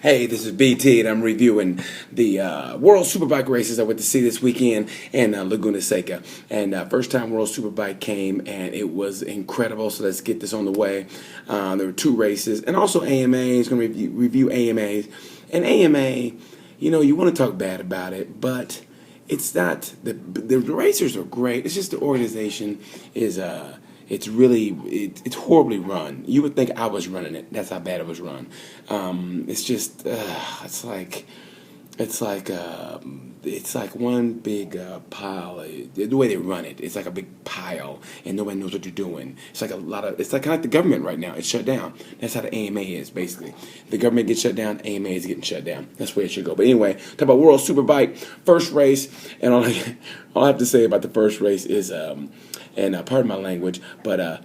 Hey, this is BT, and I'm reviewing the World Superbike races I went to see this weekend in Laguna Seca. And first time World Superbike came, and it was incredible. So let's get this on the way. There were two races, and also AMAs. Going to review AMAs, and AMA. You want to talk bad about it, but it's not the racers are great. It's just the organization is it's horribly run. You would think I was running it. That's how bad it was run. It's just it's like one big pile. The way they run it, it's like a big pile, and nobody knows what you're doing. It's like it's like kind of like the government right now. It's shut down. That's how the AMA is basically. The government gets shut down. AMA is getting shut down. That's where it should go. But anyway, talk about World Superbike first race, and all I have to say about the first race is pardon my language, but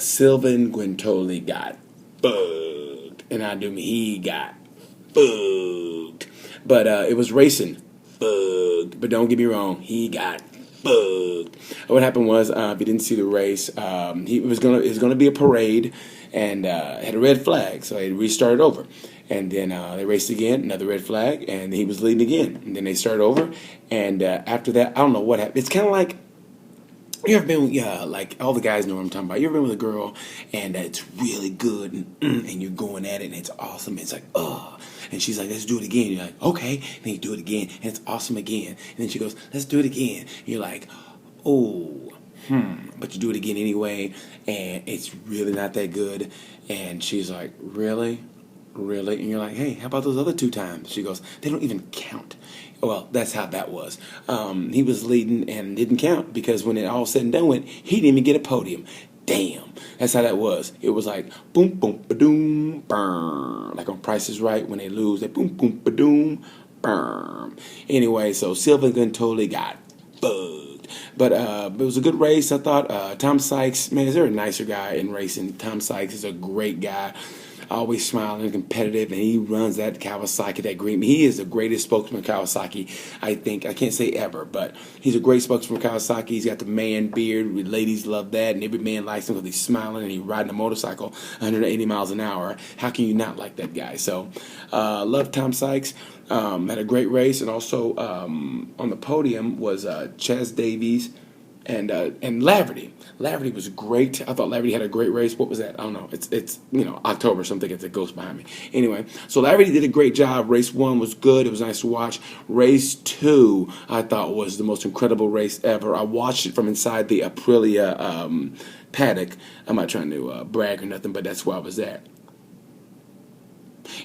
Sylvain Guintoli got bugged, and I do mean he got bugged. But it was racing bugged. But don't get me wrong, he got bugged. What happened was, if you didn't see the race, it was gonna be a parade, and had a red flag, so they restarted over. And then they raced again, another red flag, and he was leading again. And then they started over, and after that, I don't know what happened. It's kind of like, you ever been with, like all the guys know what I'm talking about. You ever been with a girl and it's really good and you're going at it and it's awesome. It's like, and she's like, let's do it again. You're like, okay. And then you do it again and it's awesome again. And then she goes, let's do it again. And you're like, oh, but you do it again anyway and it's really not that good. And she's like, really? Really? And you're like, hey, how about those other two times? She goes, they don't even count. Well, that's how that was. He was leading and didn't count because when it all said and done went, he didn't even get a podium. Damn. That's how that was. It was like boom, boom, ba-doom, burn. Like on Price is Right when they lose, they boom, boom, ba-doom, burn. Anyway, so Sylvain Guintoli got bugged. But it was a good race, I thought. Tom Sykes, man, is there a nicer guy in racing? Tom Sykes is a great guy. Always smiling and competitive, and he runs that Kawasaki, that green. He is the greatest spokesman for Kawasaki, I think. I can't say ever, but he's a great spokesman for Kawasaki. He's got the man beard. Ladies love that, and every man likes him because he's smiling and he's riding a motorcycle 180 miles an hour. How can you not like that guy? So, love Tom Sykes. Had a great race, and also on the podium was Chaz Davies and Laverty. Laverty was great. I thought Laverty had a great race. What was that? I don't know. It's October, so I'm thinking it's a ghost behind me. Anyway, so Laverty did a great job. Race 1 was good. It was nice to watch. Race 2, I thought, was the most incredible race ever. I watched it from inside the Aprilia paddock. I'm not trying to brag or nothing, but that's where I was at.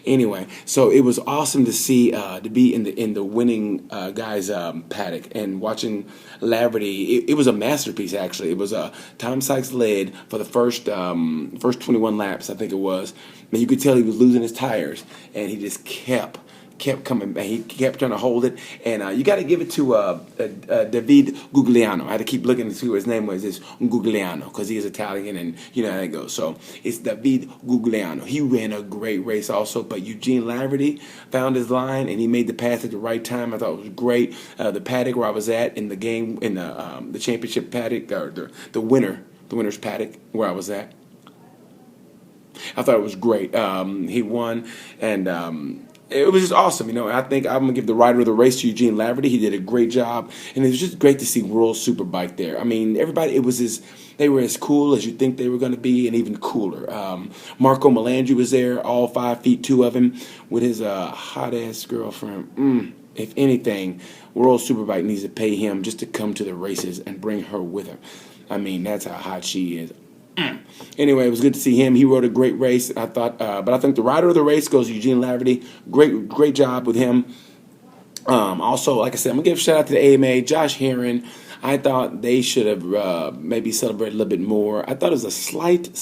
Anyway, so it was awesome to see to be in the winning guys paddock and watching Laverty. It was a masterpiece actually. It was Tom Sykes led for the first 21 laps, I think it was. And you could tell he was losing his tires, and he just kept coming back. He kept trying to hold it, and you got to give it to David Gugliano. I had to keep looking to see what his name was. It's Gugliano because he is Italian, and you know how that goes. So it's David Gugliano. He ran a great race also, but Eugene Laverty found his line, and he made the pass at the right time. I thought it was great. The paddock where I was at in the game, in the championship paddock, or the winner's paddock where I was at, I thought it was great. He won, and it was just awesome, I think I'm going to give the rider of the race to Eugene Laverty. He did a great job, and it was just great to see World Superbike there. I mean, everybody, they were as cool as you think they were going to be, and even cooler. Marco Melandri was there, all 5'2" of him, with his hot-ass girlfriend. If anything, World Superbike needs to pay him just to come to the races and bring her with her. I mean, that's how hot she is. Anyway, it was good to see him. He rode a great race, I thought. But I think the rider of the race goes to Eugene Laverty. Great job with him. Also, like I said, I'm going to give a shout out to the AMA. Josh Herron, I thought they should have maybe celebrated a little bit more. I thought it was a slight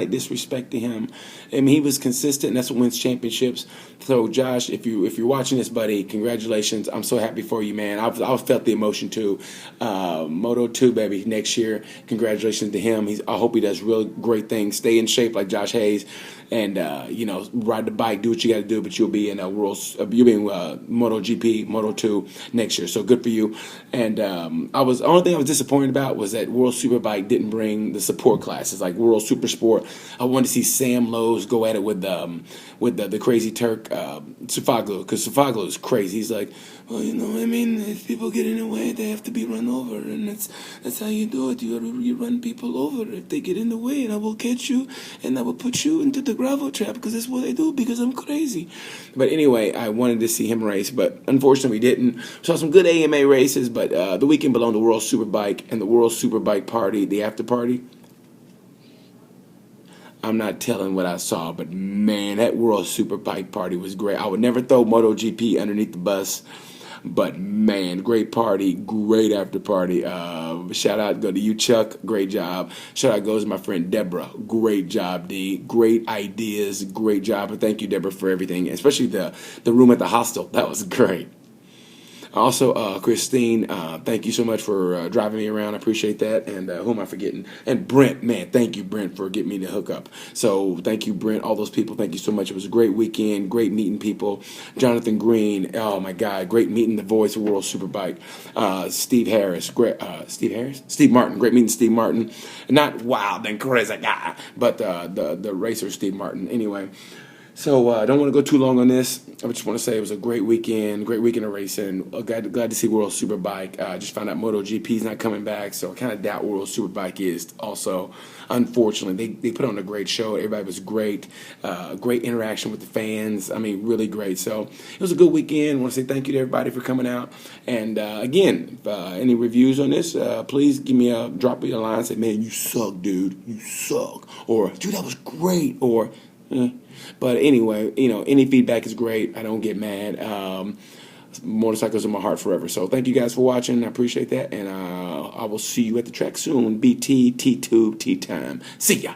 disrespect to him. I mean, he was consistent, and that's what wins championships. So, Josh, if you're watching this, buddy, congratulations. I'm so happy for you, man. I felt the emotion, too. Moto 2, baby, next year. Congratulations to him. I hope he does real great things. Stay in shape like Josh Hayes. And, ride the bike, do what you got to do, but you'll be in MotoGP, Moto 2 next year. So good for you. And I was was the only thing I was disappointed about was that World Superbike didn't bring the support classes like World Super Sport. I wanted to see Sam Lowe's go at it with the crazy Turk Sufaglu, because Sufaglu is crazy. He's like, well, you know, I mean, if people get in the way, they have to be run over, and that's how you do it. You run people over if they get in the way, and I will catch you, and I will put you into the gravel trap, because that's what I do, because I'm crazy. But anyway, I wanted to see him race, but unfortunately we didn't. Saw some good AMA races, but the weekend belonged to World Superbike, and the World Superbike party, the after party, I'm not telling what I saw, but man, that World Superbike party was great. I would never throw MotoGP underneath the bus, but man, great party, great after party. Shout out go to you, Chuck. Great job. Shout out goes to my friend Deborah. Great job, D. Great ideas. Great job. And thank you, Deborah, for everything, especially the room at the hostel. That was great. Also, Christine, thank you so much for driving me around. I appreciate that. And who am I forgetting? And Brent, man, thank you, Brent, for getting me the hookup. So thank you, Brent, all those people. Thank you so much. It was a great weekend, great meeting people. Jonathan Green, oh my God, great meeting the voice of World Superbike. Steve Harris, great. Steve Martin, great meeting Steve Martin. Not wild and crazy guy, but the racer Steve Martin. Anyway. So I don't want to go too long on this. I just want to say it was a great weekend of racing. Glad to see World Superbike. Just found out MotoGP is not coming back, so I kind of doubt World Superbike is also. Unfortunately, they put on a great show. Everybody was great. Great interaction with the fans. I mean, really great. So it was a good weekend. I want to say thank you to everybody for coming out. And again, if, any reviews on this, please drop me a line and say, man, you suck, dude. You suck. Or, dude, that was great. Or, But anyway, any feedback is great. I don't get mad. Motorcycles in my heart forever. So thank you guys for watching. I appreciate that. And I will see you at the track soon. BT, T-Tube, T-Time. See ya.